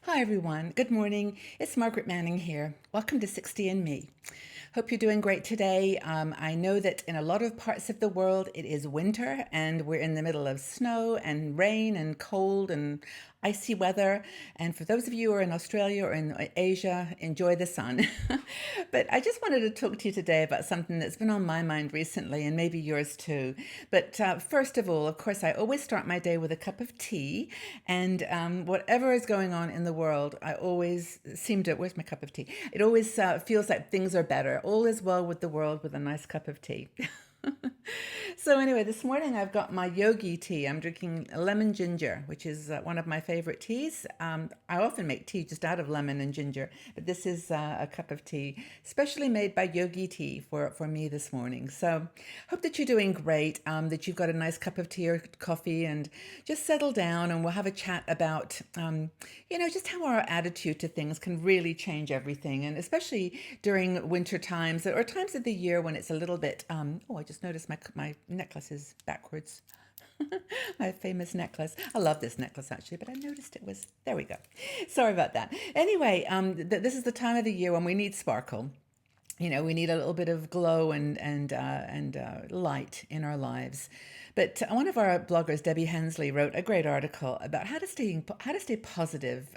Hi, everyone. Good morning. It's Margaret Manning here. Welcome to 60 and Me. Hope you're doing great today. I know that in a lot of parts of the world it is winter and we're in the middle of snow and rain and cold and icy weather. And for those of you who are in Australia or in Asia, enjoy the sun. But I just wanted to talk to you today about something that's been on my mind recently and maybe yours too. But first of all, of course, I always start my day with a cup of tea. And whatever is going on in the world, I always seem to, where's my cup of tea? It always feels like things are better. All is well with the world with a nice cup of tea. So anyway, this morning I've got my yogi tea. I'm drinking lemon ginger, which is one of my favorite teas. I often make tea just out of lemon and ginger, but this is a cup of tea specially made by Yogi Tea for me this morning. So hope that you're doing great, that you've got a nice cup of tea or coffee and just settle down and we'll have a chat about, just how our attitude to things can really change everything. And especially during winter times or times of the year when it's a little bit, I just noticed my necklace is backwards. My famous necklace. I love this necklace actually, but I noticed it was, there we go. Sorry about that. Anyway, this is the time of the year when we need sparkle. We need a little bit of glow and light in our lives. But one of our bloggers, Debbie Hensley, wrote a great article about how to stay positive,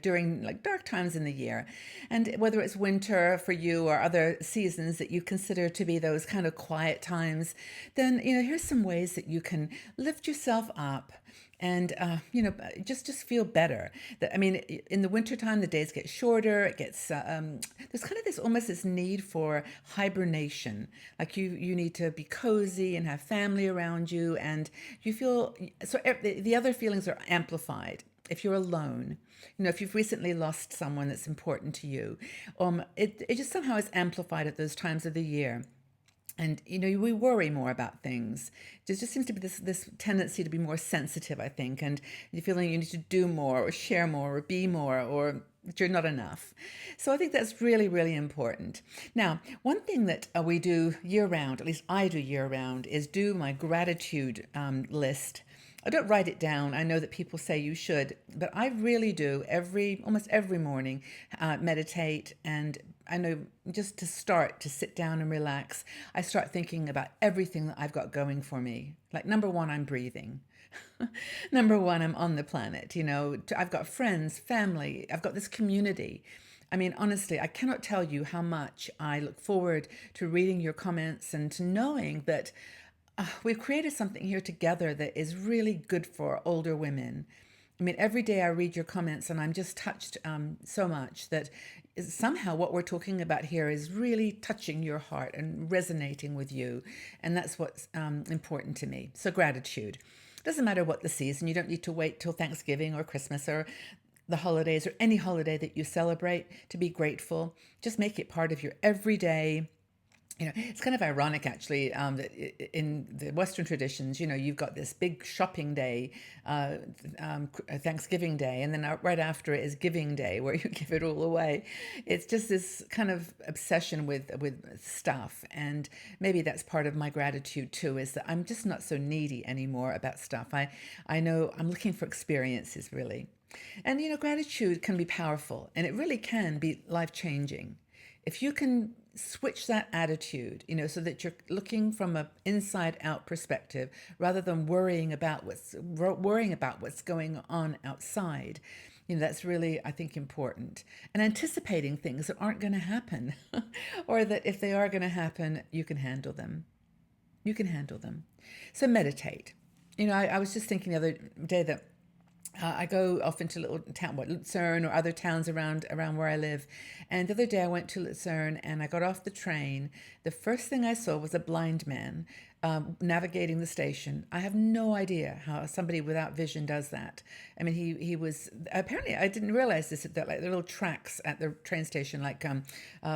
during like dark times in the year, and whether it's winter for you or other seasons that you consider to be those kind of quiet times. Then here's some ways that you can lift yourself up and just feel better. That I mean, in the wintertime the days get shorter. It gets there's kind of this almost this need for hibernation. Like you need to be cozy and have family around you, and you feel so the other feelings are amplified if you're alone. If you've recently lost someone that's important to you, it just somehow is amplified at those times of the year. And we worry more about things. There just seems to be this tendency to be more sensitive, I think, and you're feeling you need to do more or share more or be more or that you're not enough. So I think that's really, really important. Now, one thing that we do year round, at least I do year round, is do my gratitude list. I don't write it down. I know that people say you should, but I really do almost every morning, meditate. And I know just to start to sit down and relax, I start thinking about everything that I've got going for me. Like number one, I'm breathing. Number one, I'm on the planet. I've got friends, family. I've got this community. I mean, honestly, I cannot tell you how much I look forward to reading your comments and to knowing that we've created something here together that is really good for older women. I mean, every day I read your comments and I'm just touched so much that somehow what we're talking about here is really touching your heart and resonating with you. And that's what's important to me. So gratitude. Doesn't matter what the season. You don't need to wait till Thanksgiving or Christmas or the holidays or any holiday that you celebrate to be grateful. Just make it part of your everyday. It's kind of ironic actually that in the Western traditions, you've got this big shopping day, Thanksgiving Day, and then right after it is Giving Day, where you give it all away. It's just this kind of obsession with stuff, and maybe that's part of my gratitude too. Is that I'm just not so needy anymore about stuff. I know I'm looking for experiences really, and gratitude can be powerful, and it really can be life changing if you can switch that attitude, so that you're looking from an inside out perspective rather than worrying about what's going on outside. That's really, I think, important. And anticipating things that aren't going to happen, or that if they are going to happen, you can handle them. You can handle them. So meditate. I was just thinking the other day that I go often to little town, Lucerne or other towns around where I live. And the other day I went to Lucerne and I got off the train. The first thing I saw was a blind man navigating the station. I have no idea how somebody without vision does that. I mean, he was apparently, I didn't realize this, that like the little tracks at the train station, like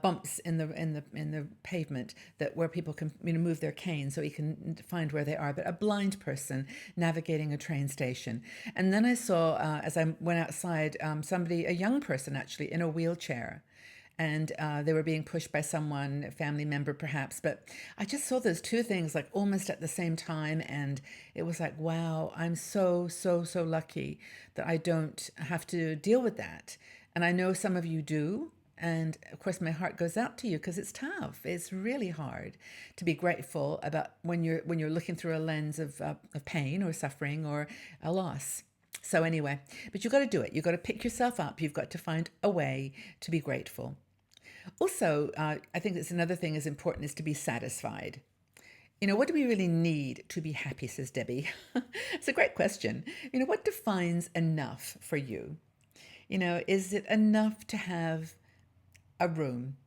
bumps in the pavement that where people can move their cane so he can find where they are. But a blind person navigating a train station, and then I saw as I went outside, a young person actually in a wheelchair. and they were being pushed by someone, a family member perhaps. But I just saw those two things like almost at the same time, and it was like, wow, I'm so, so, so lucky that I don't have to deal with that. And I know some of you do. And of course, my heart goes out to you because it's tough. It's really hard to be grateful about when you're looking through a lens of pain or suffering or a loss. So anyway, but you've got to do it. You've got to pick yourself up. You've got to find a way to be grateful. Also, I think that's another thing is important is to be satisfied. What do we really need to be happy, says Debbie. It's a great question. What defines enough for you? Is it enough to have a room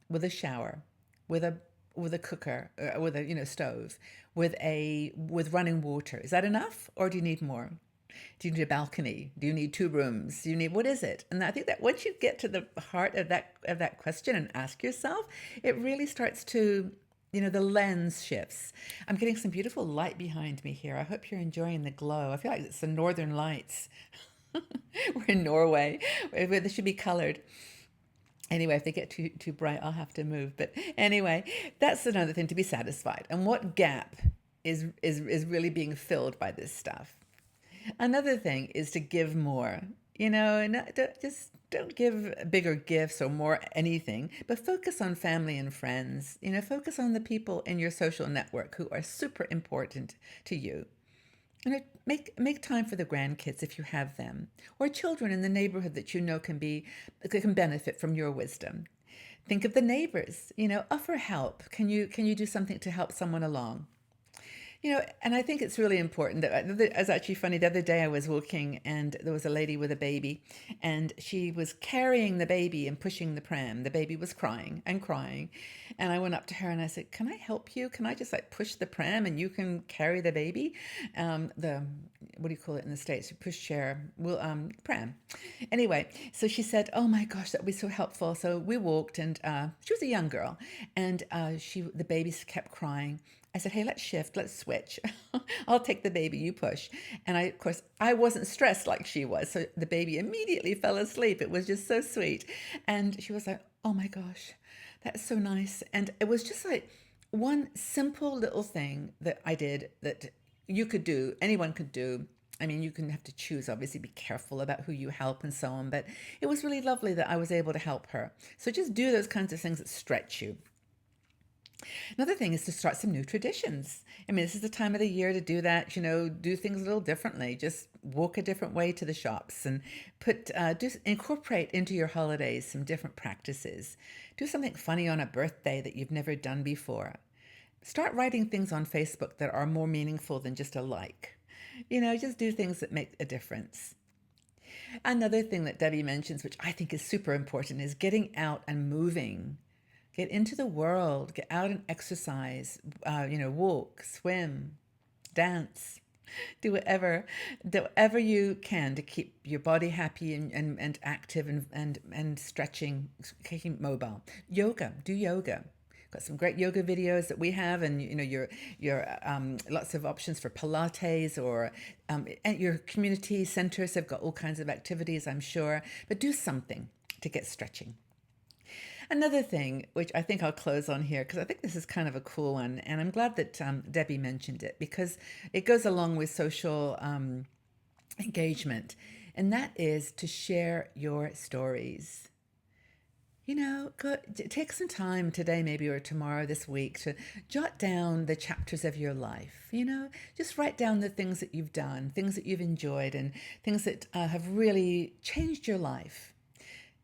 with a shower, with a cooker, with a stove, with running water? Is that enough, or do you need more? Do you need a balcony? Do you need two rooms? Do you need, what is it? And I think that once you get to the heart of that question and ask yourself, it really starts to, the lens shifts. I'm getting some beautiful light behind me here. I hope you're enjoying the glow. I feel like it's the northern lights. We're in Norway, where they should be colored. Anyway, if they get too bright, I'll have to move. But anyway, that's another thing, to be satisfied. And what gap is really being filled by this stuff? Another thing is to give more, and don't give bigger gifts or more anything, but focus on family and friends, focus on the people in your social network who are super important to you. Make time for the grandkids if you have them, or children in the neighborhood that can benefit from your wisdom. Think of the neighbors, offer help. Can you do something to help someone along? And I think it's really important that it was actually funny. The other day I was walking and there was a lady with a baby and she was carrying the baby and pushing the pram. The baby was crying and crying. And I went up to her and I said, can I help you? Can I just push the pram and you can carry the baby? What do you call it in the States? Pushchair, pram. Anyway, so she said, oh my gosh, that would be so helpful. So we walked and she was a young girl and the baby kept crying. I said, hey, let's shift, let's switch. I'll take the baby, you push. And of course, I wasn't stressed like she was. So the baby immediately fell asleep. It was just so sweet. And she was like, oh my gosh, that's so nice. And it was just like one simple little thing that I did that you could do, anyone could do. I mean, you can have to choose, obviously, be careful about who you help and so on. But it was really lovely that I was able to help her. So just do those kinds of things that stretch you. Another thing is to start some new traditions. I mean, this is the time of the year to do that, do things a little differently. Just walk a different way to the shops and incorporate into your holidays some different practices. Do something funny on a birthday that you've never done before. Start writing things on Facebook that are more meaningful than just a like. Just do things that make a difference. Another thing that Debbie mentions, which I think is super important, is getting out and moving. Get into the world, get out and exercise, walk, swim, dance, do whatever you can to keep your body happy and active and stretching, keeping mobile. Yoga, do yoga. Got some great yoga videos that we have, and your lots of options for Pilates or at your community centers have got all kinds of activities, I'm sure. But do something to get stretching. Another thing, which I think I'll close on here, because I think this is kind of a cool one, and I'm glad that Debbie mentioned it, because it goes along with social engagement, and that is to share your stories. Take some time today, maybe, or tomorrow, this week, to jot down the chapters of your life. Just write down the things that you've done, things that you've enjoyed, and things that have really changed your life.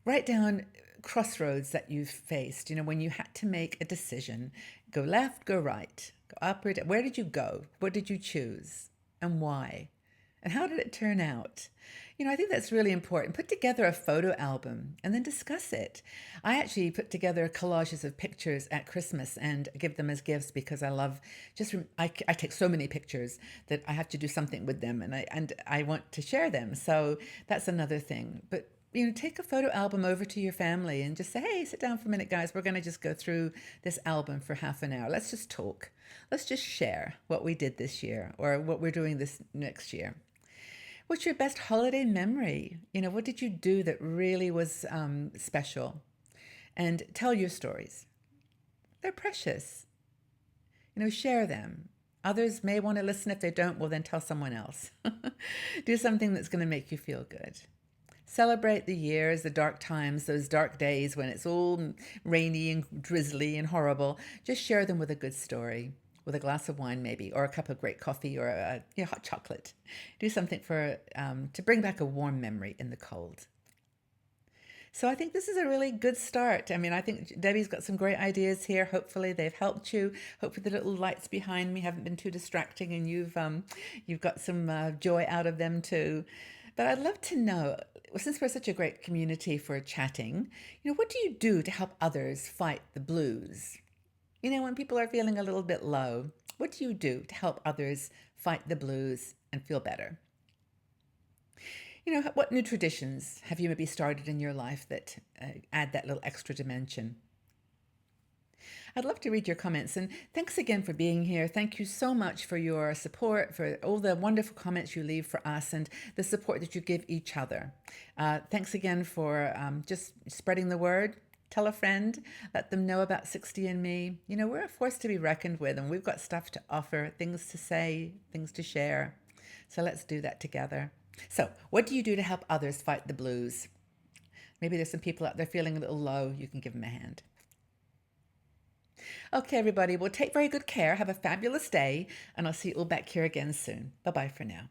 Write down crossroads that you've faced, when you had to make a decision. Go left, go right, go up or down. Where did you go? What did you choose? And why? And how did it turn out? I think that's really important. Put together a photo album and then discuss it. I actually put together collages of pictures at Christmas and give them as gifts because I love I take so many pictures that I have to do something with them and I want to share them. So that's another thing. But take a photo album over to your family and just say, hey, sit down for a minute, guys. We're going to just go through this album for half an hour. Let's just talk. Let's just share what we did this year or what we're doing this next year. What's your best holiday memory? What did you do that really was special? and tell your stories. They're precious. Share them. Others may want to listen. If they don't, well, then tell someone else. Do something that's going to make you feel good. Celebrate the years, the dark times, those dark days when it's all rainy and drizzly and horrible. Just share them with a good story, with a glass of wine maybe, or a cup of great coffee, or a hot chocolate. Do something to bring back a warm memory in the cold. So I think this is a really good start. I mean, I think Debbie's got some great ideas here. Hopefully they've helped you. Hopefully the little lights behind me haven't been too distracting, and you've got some joy out of them too. But I'd love to know, since we're such a great community for chatting, what do you do to help others fight the blues? When people are feeling a little bit low, what do you do to help others fight the blues and feel better? What new traditions have you maybe started in your life that add that little extra dimension? I'd love to read your comments, and thanks again for being here. Thank you so much for your support, for all the wonderful comments you leave for us, and the support that you give each other. Thanks again for just spreading the word. Tell a friend, let them know about 60andMe. We're a force to be reckoned with, and we've got stuff to offer, things to say, things to share. So let's do that together. So, what do you do to help others fight the blues? Maybe there's some people out there feeling a little low. You can give them a hand. Okay, everybody. Well, take very good care. Have a fabulous day. And I'll see you all back here again soon. Bye-bye for now.